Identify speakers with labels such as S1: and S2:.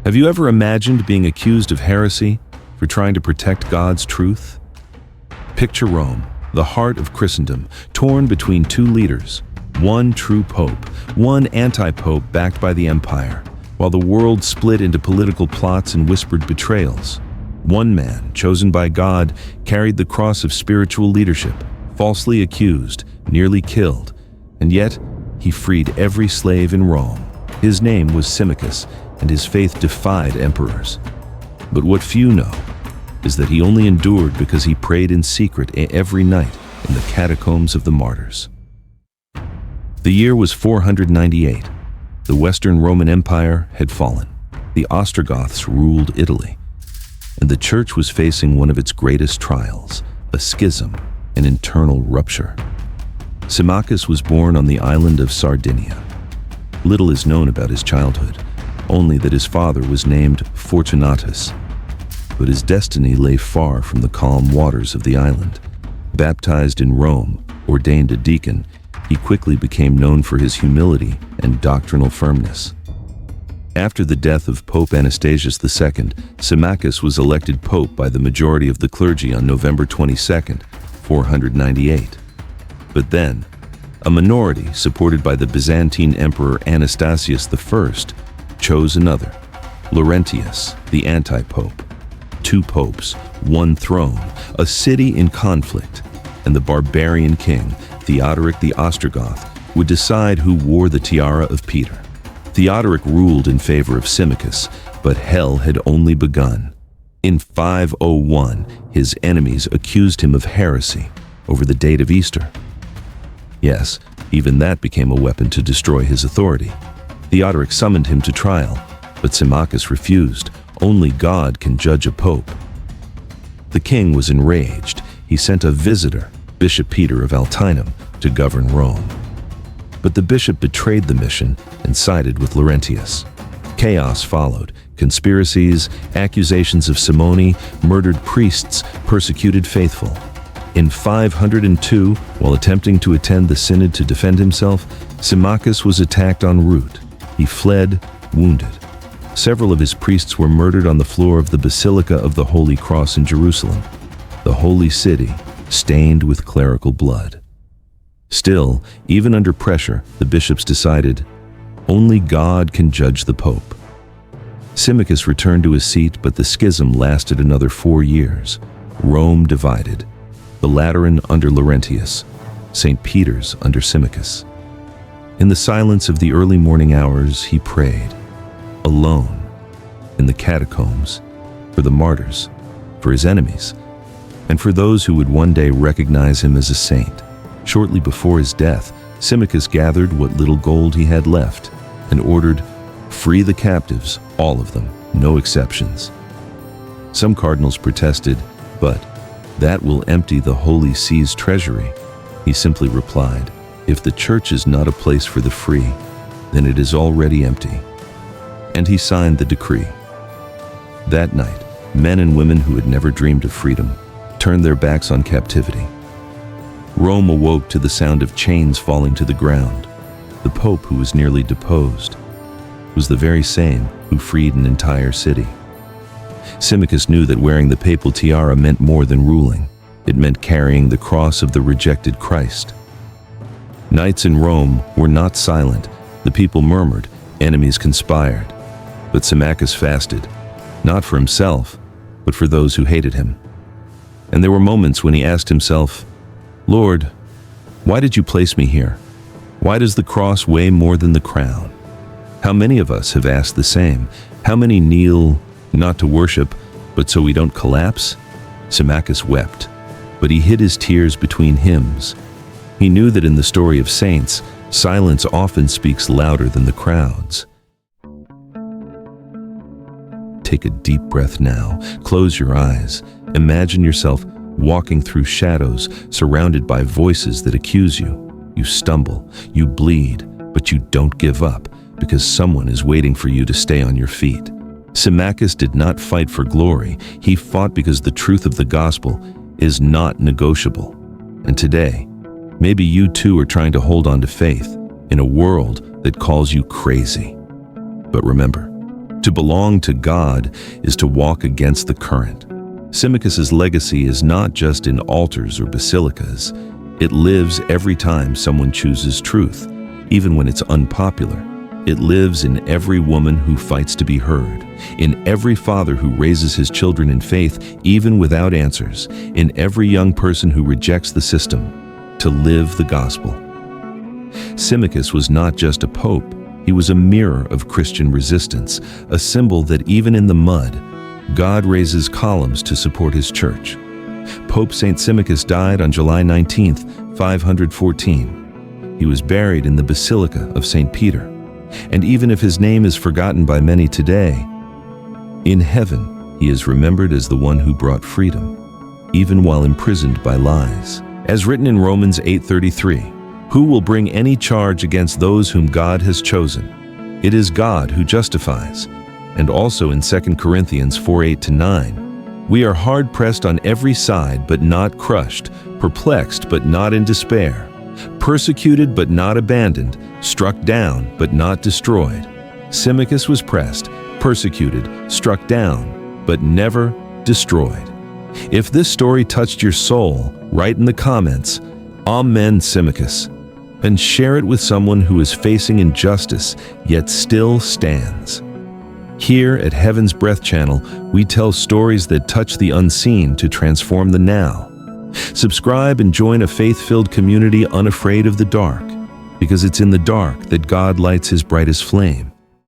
S1: Have you ever imagined being accused of heresy for trying to protect God's truth? Picture Rome, the heart of Christendom, torn between two leaders, one true pope, one anti-pope backed by the empire, while the world split into political plots and whispered betrayals. One man, chosen by God, carried the cross of spiritual leadership, falsely accused, nearly killed, and yet he freed every slave in Rome. His name was Symmachus, and his faith defied emperors. But what few know is that he only endured because he prayed in secret every night in the catacombs of the martyrs. The year was 498. The Western Roman Empire had fallen. The Ostrogoths ruled Italy, and the Church was facing one of its greatest trials, a schism, an internal rupture. Symmachus was born on the island of Sardinia. Little is known about his childhood, only that his father was named Fortunatus. But his destiny lay far from the calm waters of the island. Baptized in Rome, ordained a deacon, he quickly became known for his humility and doctrinal firmness. After the death of Pope Anastasius II, Symmachus was elected pope by the majority of the clergy on November 22, 498. But then, a minority, supported by the Byzantine Emperor Anastasius I, chose another, Laurentius, the anti-pope. Two popes, one throne, a city in conflict, and the barbarian king, Theodoric the Ostrogoth, would decide who wore the tiara of Peter. Theodoric ruled in favor of Symmachus, but hell had only begun. In 501, his enemies accused him of heresy over the date of Easter. Yes, even that became a weapon to destroy his authority. Theodoric summoned him to trial, but Symmachus refused. Only God can judge a pope. The king was enraged. He sent a visitor, Bishop Peter of Altinum, to govern Rome. But the bishop betrayed the mission and sided with Laurentius. Chaos followed. Conspiracies, accusations of simony, murdered priests, persecuted faithful. In 502, while attempting to attend the synod to defend himself, Symmachus was attacked en route. He fled, wounded. Several of his priests were murdered on the floor of the Basilica of the Holy Cross in Jerusalem, the holy city stained with clerical blood. Still, even under pressure, the bishops decided, only God can judge the pope. Symmachus returned to his seat, but the schism lasted another 4 years. Rome divided. The Lateran under Laurentius, St. Peter's under Symmachus. In the silence of the early morning hours, he prayed, alone, in the catacombs, for the martyrs, for his enemies, and for those who would one day recognize him as a saint. Shortly before his death, Symmachus gathered what little gold he had left and ordered, "Free the captives, all of them, no exceptions." Some cardinals protested, but that will empty the Holy See's treasury. He simply replied, "If the church is not a place for the free, then it is already empty." And he signed the decree. That night, men and women who had never dreamed of freedom turned their backs on captivity. Rome awoke to the sound of chains falling to the ground. The Pope, who was nearly deposed, was the very same who freed an entire city. Symmachus knew that wearing the papal tiara meant more than ruling. It meant carrying the cross of the rejected Christ. Nights in Rome were not silent. The people murmured, enemies conspired. But Symmachus fasted, not for himself, but for those who hated him. And there were moments when he asked himself, "Lord, why did you place me here? Why does the cross weigh more than the crown?" How many of us have asked the same? How many kneel, not to worship, but so we don't collapse? Symmachus wept, but he hid his tears between hymns. He knew that in the story of saints, silence often speaks louder than the crowds. Take a deep breath now. Close your eyes. Imagine yourself walking through shadows, surrounded by voices that accuse you. You stumble, you bleed, but you don't give up, because someone is waiting for you to stay on your feet. Symmachus did not fight for glory. He fought because the truth of the gospel is not negotiable. And today, maybe you too are trying to hold on to faith in a world that calls you crazy. But remember, To belong to God is to walk against the current. Symmachus's legacy is not just in altars or basilicas. It lives every time someone chooses truth, even when it's unpopular. It lives in every woman who fights to be heard, in every father who raises his children in faith, even without answers, in every young person who rejects the system to live the gospel. Symmachus was not just a pope, he was a mirror of Christian resistance, a symbol that even in the mud, God raises columns to support his church. Pope St. Symmachus died on July 19, 514. He was buried in the Basilica of St. Peter. And even if his name is forgotten by many today, in heaven he is remembered as the one who brought freedom, even while imprisoned by lies. As written in Romans 8:33, "Who will bring any charge against those whom God has chosen? It is God who justifies." And also in 2 Corinthians 4:8-9, "We are hard-pressed on every side but not crushed, perplexed but not in despair, persecuted but not abandoned, struck down but not destroyed." Symmachus was pressed, persecuted, struck down, but never destroyed. If this story touched your soul, write in the comments, "Amen, Symmachus," and share it with someone who is facing injustice yet still stands. Here at Heaven's Breath Channel, we tell stories that touch the unseen to transform the now. Subscribe and join a faith-filled community unafraid of the dark, because it's in the dark that God lights his brightest flame.